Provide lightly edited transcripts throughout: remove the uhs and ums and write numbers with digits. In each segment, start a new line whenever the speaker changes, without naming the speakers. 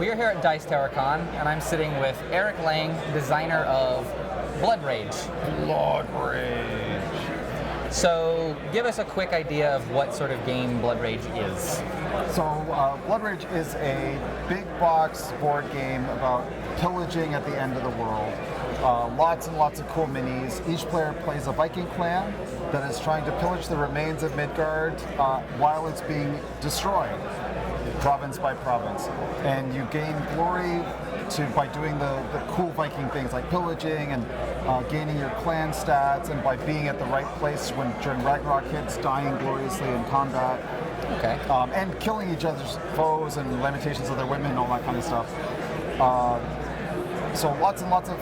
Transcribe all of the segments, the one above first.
We are here at Dice Tower Con, and I'm sitting with Eric Lang, designer of Blood Rage.
Blood Rage.
So, give us a quick idea of what sort of game Blood Rage is.
So, Blood Rage is a big box board game about pillaging at the end of the world. Lots and lots of cool minis. Each player plays a Viking clan that is trying to pillage the remains of Midgard while it's being destroyed, province by province. And you gain glory by doing the cool Viking things like pillaging and gaining your clan stats, and by being at the right place during Ragnarok hits, dying gloriously in combat.
Okay.
And killing each other's foes and lamentations of their women and all that kind of stuff. So lots and lots of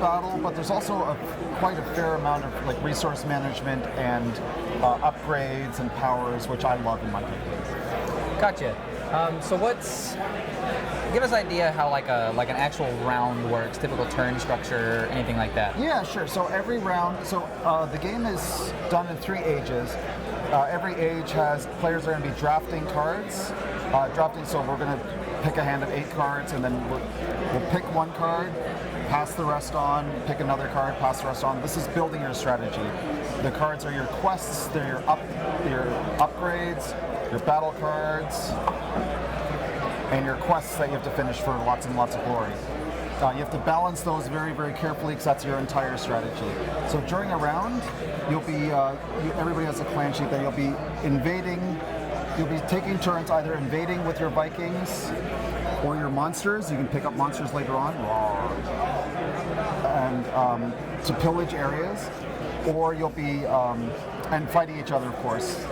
battle, but there's also quite a fair amount of like resource management and upgrades and powers, which I love in my game.
Gotcha. So give us an idea how like an actual round works, typical turn structure, anything like that.
Yeah, sure. So every round, the game is done in 3 ages. Every age has players are going to be drafting cards. So we're going to pick a hand of 8 cards, and then we'll pick 1 card, pass the rest on, pick another card, pass the rest on. This is building your strategy. The cards are your quests, they're your upgrades, your battle cards, and your quests that you have to finish for lots and lots of glory. You have to balance those very, very carefully because that's your entire strategy. So during a round, everybody has a clan sheet that you'll be invading. You'll be taking turns either invading with your Vikings or your monsters. You can pick up monsters later on, and to pillage areas, or you'll be and fighting each other, of course.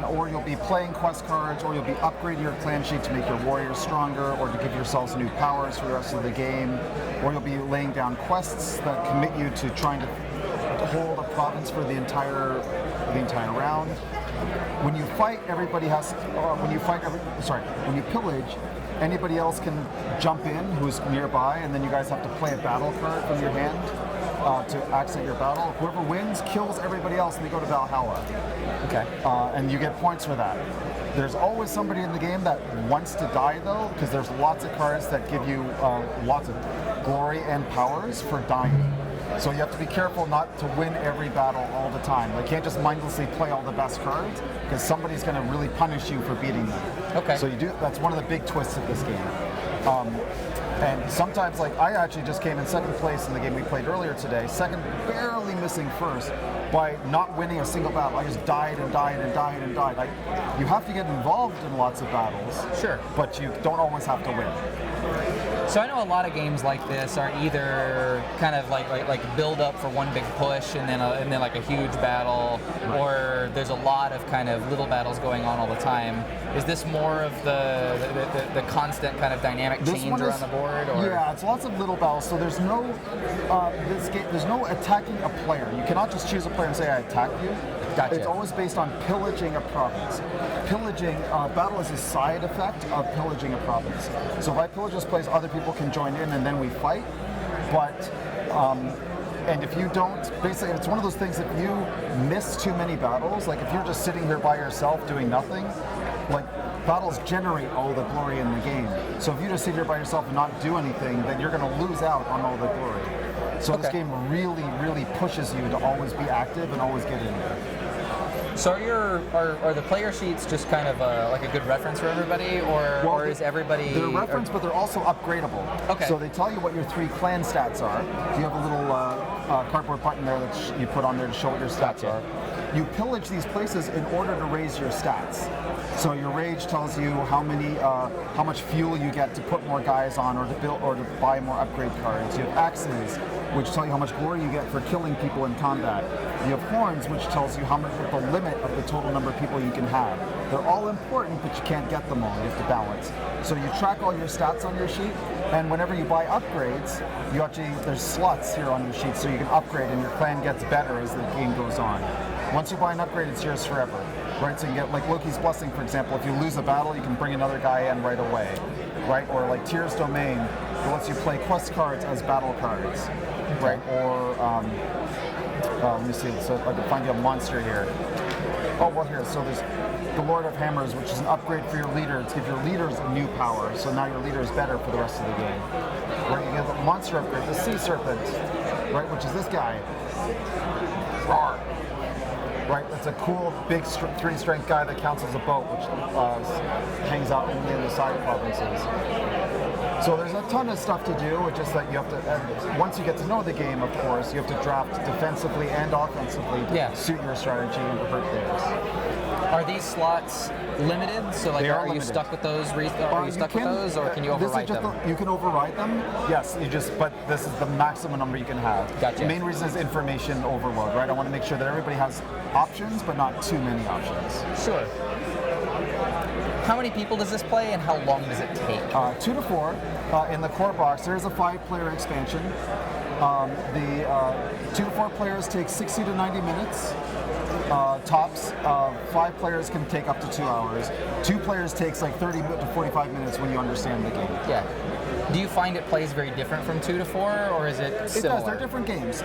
Or you'll be playing quest cards, or you'll be upgrading your clan sheet to make your warriors stronger, or to give yourselves new powers for the rest of the game, or you'll be laying down quests that commit you to trying to hold a province for the entire round. When you fight, when you pillage, anybody else can jump in who's nearby, and then you guys have to play a battle card from your hand to accent your battle. Whoever wins kills everybody else, and they go to Valhalla.
Okay.
And you get points for that. There's always somebody in the game that wants to die, though, because there's lots of cards that give you lots of glory and powers for dying. So you have to be careful not to win every battle all the time. Like, you can't just mindlessly play all the best cards, because somebody's going to really punish you for beating them.
Okay.
So that's one of the big twists of this game. And sometimes, like, I actually just came in 2nd place in the game we played earlier today, second, barely missing 1st, by not winning a single battle. I just died and died and died and died. You have to get involved in lots of battles.
Sure.
But you don't always have to win.
So I know a lot of games like this are either kind of like build up for one big push and then like a huge battle,
right,
or there's a lot of kind of little battles going on all the time. Is this more of the constant kind of dynamic change around the board? Or?
Yeah, it's lots of little battles. So there's no there's no attacking a player. You cannot just choose a player and say I attack you.
Gotcha.
It's always based on pillaging a province. Pillaging, battle is a side effect of pillaging a province. So if I pillage this place, other people can join in and then we fight. But, and if you don't, basically it's one of those things, if you miss too many battles, like if you're just sitting here by yourself doing nothing, like battles generate all the glory in the game. So if you just sit here by yourself and not do anything, then you're going to lose out on all the glory. So This game really, really pushes you to always be active and always get in there.
So are the player sheets just kind of like a good reference for everybody, or is everybody...
They're reference, but they're also upgradable.
Okay.
So they tell you what your 3 clan stats are. You have a little cardboard button there that you put on there to show what your stats are. You pillage these places in order to raise your stats. So your rage tells you how much fuel you get to put more guys on, or to build, or to buy more upgrade cards. You have axes, which tell you how much glory you get for killing people in combat. You have horns, which tells you how much the limit of the total number of people you can have. They're all important, but you can't get them all. You have to balance. So you track all your stats on your sheet, and whenever you buy upgrades, there's slots here on your sheet, so you can upgrade, and your clan gets better as the game goes on. Once you buy an upgrade, it's yours forever. Right, so you get like Loki's Blessing, for example. If you lose a battle, you can bring another guy in right away, right? Or like Tyr's Domain, it lets you play quest cards as battle cards, right? Or Let me see, so I can find you a monster here. Oh, well here, so there's the Lord of Hammers, which is an upgrade for your leader. It's give your leaders a new power, so now your leader is better for the rest of the game. Right, you get the monster upgrade, the Sea Serpent, right, which is this guy. Roar. Right, it's a cool, big 3-strength guy that counts as a boat, which hangs out only in the side provinces. So there's a ton of stuff to do. It's just that you have to, and once you get to know the game, of course, you have to draft defensively and offensively to suit your strategy and to hurt theirs.
Are these slots limited? So like, are you stuck with those? Are you stuck with those, or can you override them?
You can override them. Yes, but this is the maximum number you can have.
Gotcha.
The main reason is information overload, right? I want to make sure that everybody has options, but not too many options.
Sure. How many people does this play, and how long does it take?
2 to 4. In the core box, there is a 5-player expansion. The 2 to 4 players take 60 to 90 minutes. Tops, 5 players can take up to 2 hours. 2 players takes like 30 to 45 minutes when you understand the game.
Yeah. Do you find it plays very different from 2 to 4, or is it similar?
It does. They're different games.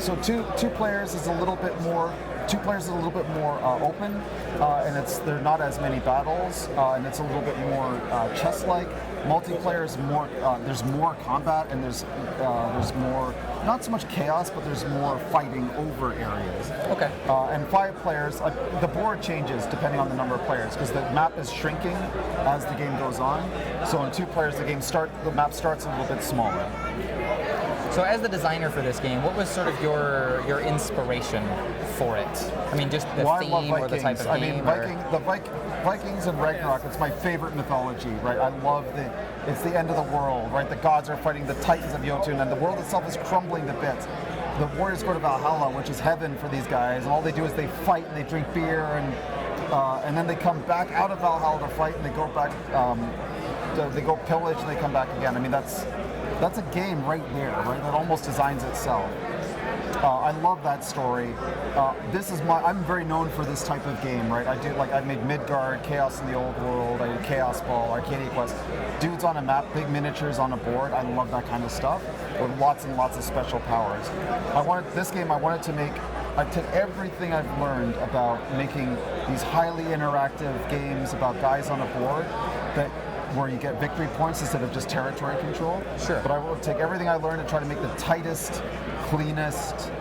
So two players is a little bit more. 2 players is a little bit more open, and there are not as many battles, and it's a little bit more chess-like. Multiplayer is more. There's more combat, and there's more. Not so much chaos, but there's more fighting over areas.
Okay.
And 5 players, the board changes depending on the number of players, because the map is shrinking as the game goes on. So in 2 players, the map starts a little bit smaller.
So as the designer for this game, what was sort of your inspiration for it? I mean, just the theme or the type of game?
Vikings and Ragnarok, it's my favorite mythology, right? I love it's the end of the world, right? The gods are fighting the titans of Jotun, and the world itself is crumbling to bits. The warriors go to Valhalla, which is heaven for these guys, and all they do is they fight and they drink beer, and then they come back out of Valhalla to fight, and they go back, they go pillage, and they come back again. I mean, that's a game right there, right? That almost designs itself. I love that story. I'm very known for this type of game, right? I made Midgard, Chaos in the Old World, I did Chaos Ball, Arcadia Quest. Dudes on a map, big miniatures on a board. I love that kind of stuff with lots and lots of special powers. I wanted to take everything I've learned about making these highly interactive games about guys on a board where you get victory points instead of just territory control.
Sure.
But I will take everything I learned and try to make the tightest, cleanest,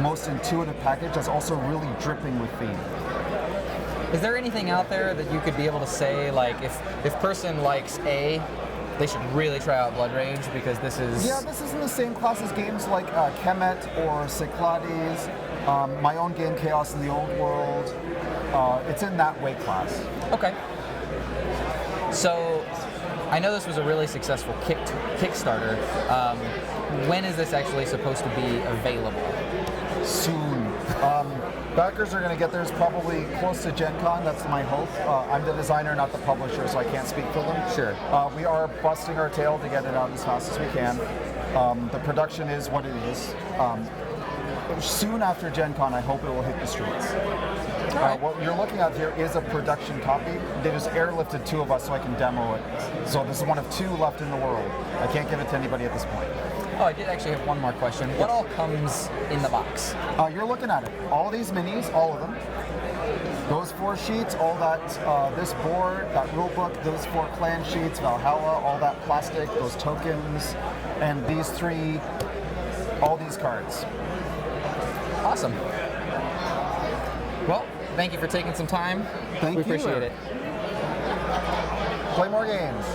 most intuitive package that's also really dripping with theme.
Is there anything out there that you could be able to say, like, if person likes A, they should really try out Blood Rage, because this is...
Yeah, this is in the same class as games like Kemet or Cyclades, my own game, Chaos in the Old World. It's in that weight class.
Okay. So, I know this was a really successful Kickstarter. When is this actually supposed to be available?
Soon. Backers are going to get theirs probably close to Gen Con. That's my hope. I'm the designer, not the publisher, so I can't speak for them.
Sure.
We are busting our tail to get it out as fast as we can. The production is what it is. Soon after Gen Con, I hope it will hit the streets. What you're looking at here is a production copy. They just airlifted 2 of us so I can demo it. So this is one of 2 left in the world. I can't give it to anybody at this point.
Oh, I did actually have one more question. What all comes in the box?
You're looking at it. All these minis, all of them. Those 4 sheets, all that, this board, that rule book, those 4 clan sheets, Valhalla, all that plastic, those tokens, and these 3, all these cards.
Awesome. Well, thank you for taking some time.
Thank you.
We appreciate it.
Play more games.